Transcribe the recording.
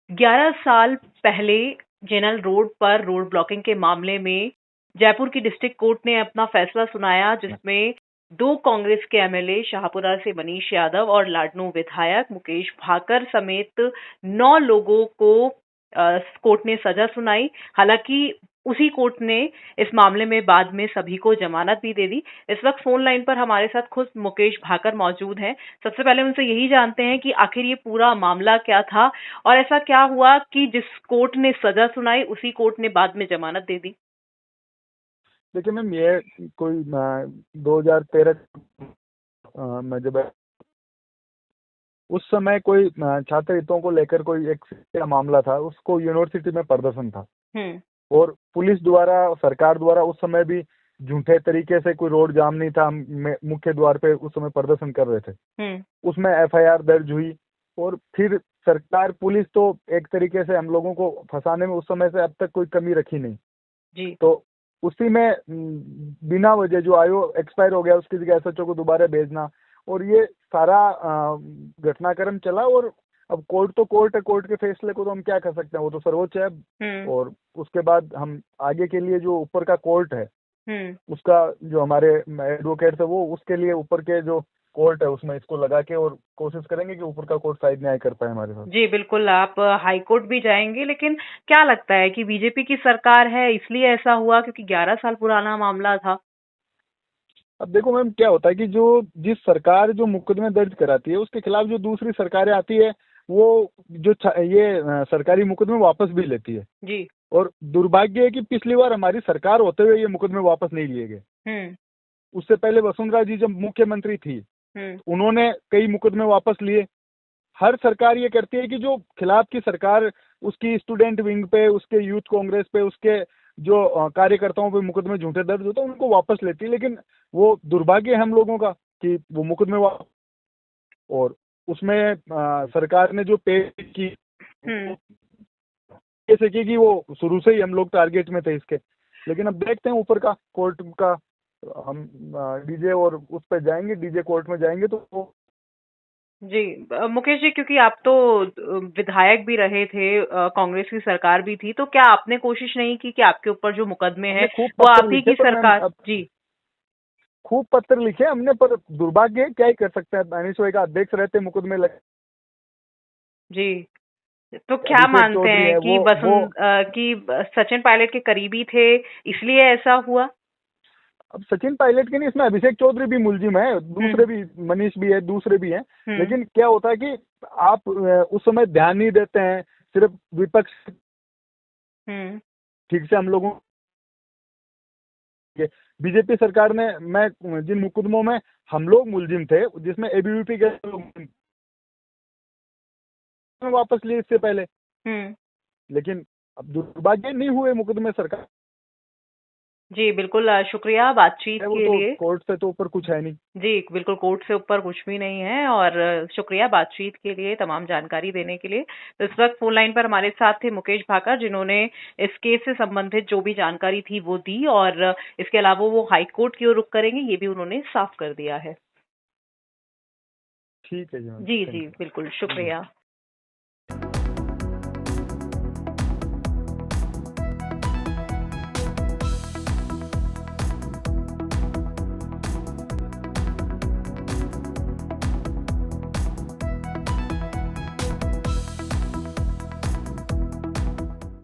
11 साल पहले general road पर रोड ब्लॉकिंग के मामले में जयपुर की डिस्ट्रिक्ट कोर्ट ने अपना फैसला सुनाया, जिसमें 2 कांग्रेस के एमएलए शाहपुरा से मनीष यादव और लाडनू विधायक मुकेश भाकर समेत 9 लोगों को कोर्ट ने सजा सुनाई। हालांकि उसी कोर्ट ने इस मामले में बाद में सभी को जमानत भी दे दी। इस वक्त फोन लाइन पर हमारे साथ खुद मुकेश भाकर मौजूद हैं। सबसे पहले उनसे यही जानते हैं कि आखिर ये पूरा मामला क्या था और ऐसा क्या हुआ कि जिस कोर्ट ने सजा सुनाई उसी कोर्ट ने बाद में जमानत दे दी। देखिए मैम, ये कोई 2013 में जब उस समय कोई छात्र हितों को लेकर कोई एक मामला था, उसको यूनिवर्सिटी में प्रदर्शन था और पुलिस द्वारा, सरकार द्वारा उस समय भी झूठे तरीके से कोई रोड जाम नहीं था, हम मुख्य द्वार पे उस समय प्रदर्शन कर रहे थे। उसमें एफआईआर दर्ज हुई और फिर सरकार, पुलिस तो एक तरीके से हम लोगों को फंसाने में उस समय से अब तक कोई कमी रखी नहीं जी। तो उसी में बिना वजह जो आयो एक्सपायर हो गया, उसकी जगह एसएचओ को दोबारा भेजना और ये सारा घटनाक्रम चला। और अब कोर्ट तो कोर्ट है, कोर्ट के फैसले को तो हम क्या कर सकते हैं, वो तो सर्वोच्च है। और उसके बाद हम आगे के लिए जो ऊपर का कोर्ट है, उसका जो हमारे एडवोकेट है, वो उसके लिए ऊपर के जो कोर्ट है उसमें इसको लगा के और कोशिश करेंगे कि ऊपर का कोर्ट शायद न्याय कर पाए हमारे साथ। जी बिल्कुल, आप हाई कोर्ट भी जाएंगे, लेकिन क्या लगता है कि बीजेपी की सरकार है इसलिए ऐसा हुआ, क्योंकि 11 साल पुराना मामला था? अब देखो मैम, क्या होता है कि जिस सरकार जो मुकदमे दर्ज कराती है, उसके खिलाफ जो दूसरी सरकारें आती है, वो जो ये सरकारी मुकदमे वापस भी लेती है जी। और दुर्भाग्य है कि पिछली बार हमारी सरकार होते हुए ये मुकदमे वापस नहीं लिए गए। उससे पहले वसुंधरा जी जब मुख्यमंत्री थी, उन्होंने कई मुकदमे वापस लिए। हर सरकार ये करती है कि जो खिलाफ की सरकार, उसकी स्टूडेंट विंग पे, उसके यूथ कांग्रेस पे, उसके जो कार्यकर्ताओं पे मुकदमे झूठे दर्ज होते हैं, उनको वापस लेती है। लेकिन वो दुर्भाग्य है हम लोगों का कि वो मुकदमे और उसमें सरकार ने जो पे की जैसे कि वो शुरू से ही हम लोग टारगेट में थे इसके। लेकिन अब देखते हैं ऊपर का कोर्ट का, हम डीजे और उस पर जाएंगे, डीजे कोर्ट में जाएंगे तो वो। जी मुकेश जी, क्योंकि आप तो विधायक भी रहे थे, कांग्रेस की सरकार भी थी, तो क्या आपने कोशिश नहीं की कि आपके ऊपर जो मुकदमे हैं वो आप ही की सरकार? जी। खूब पत्र लिखे हमने, पर दुर्भाग्य है, क्या ही कर सकते हैं, दानिश का अध्यक्ष रहते मुकदमे लगे। जी, तो क्या मानते हैं कि कि सचिन पायलट के करीबी थे इसलिए ऐसा हुआ? अब सचिन पायलट के नहीं, इसमें अभिषेक चौधरी भी मुलजिम है, दूसरे भी, मनीष भी है, दूसरे भी हैं। लेकिन क्या होता है कि आप उस समय ध्यान नहीं देते हैं, सिर्फ विपक्ष ठीक से हम लोगों बीजेपी सरकार ने, मैं जिन मुकदमों में हम लोग मुलजिम थे, जिसमें एबीवीपी के लोग वापस लिए इससे पहले। लेकिन अब दुर्भाग्य नहीं हुए मुकदमे सरकार। जी बिल्कुल, शुक्रिया बातचीत के लिए। कोर्ट से तो ऊपर कुछ है नहीं। जी बिल्कुल, कोर्ट से ऊपर कुछ भी नहीं है और शुक्रिया बातचीत के लिए, तमाम जानकारी देने के लिए। तो इस वक्त फोन लाइन पर हमारे साथ थे मुकेश भाकर, जिन्होंने इस केस से संबंधित जो भी जानकारी थी वो दी और इसके अलावा वो हाई कोर्ट की ओर रुख करेंगे, ये भी उन्होंने साफ कर दिया है। ठीक है जी। जी बिल्कुल, शुक्रिया।